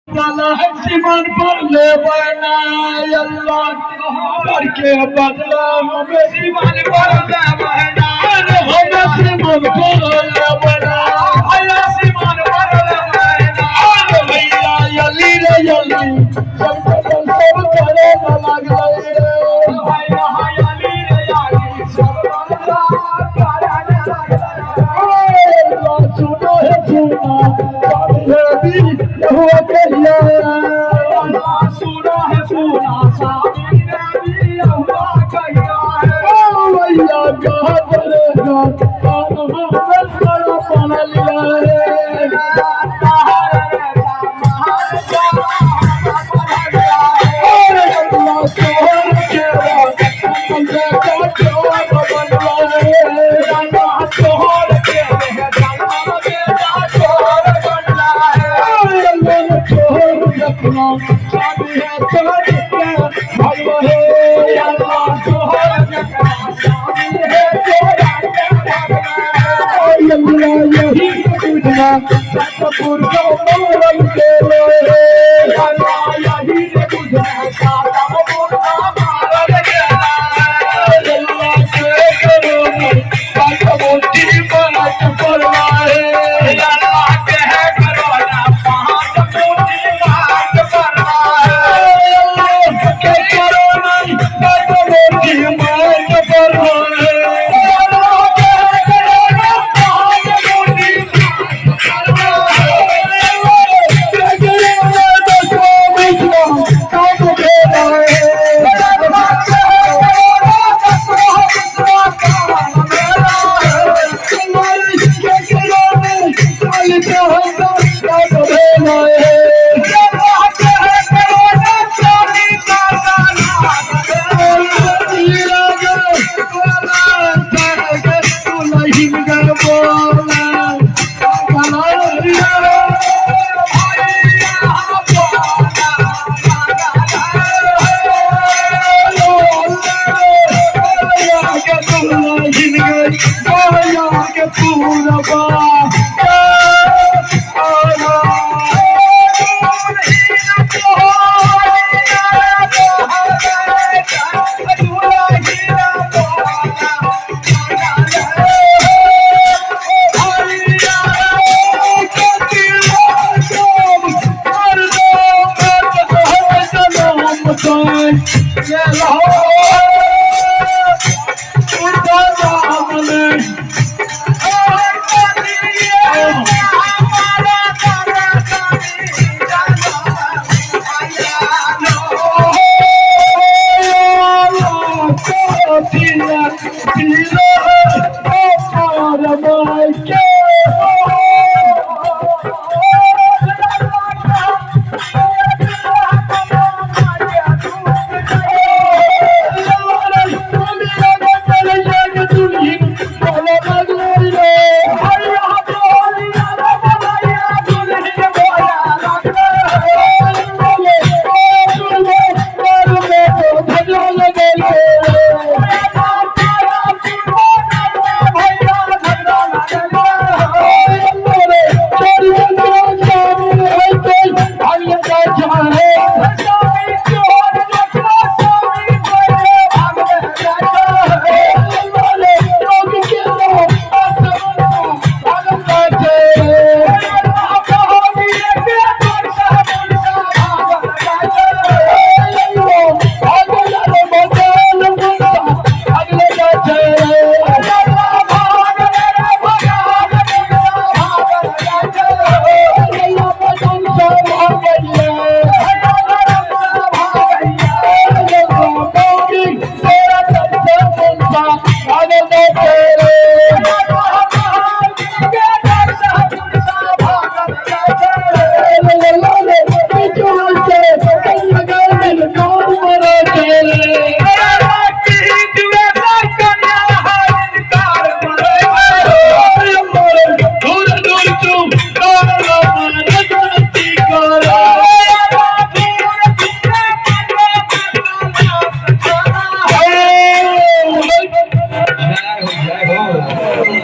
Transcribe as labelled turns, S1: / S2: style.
S1: वाला है सीमान पर ले बना अल्लाह करके बदला हमें सीमान पर ले बना हमें सीमान पर ले बना भैया सीमान पर ले बना भैया अली रे अली सब करे न लग रे भैया अली रे अली सब करे न लग सुनो है सुना हुआ कहिया सुना है सुना सामी नबी हुआ कहिया भैया कहा चलेगा मोहम्मद बड़ा बना लिया Come on.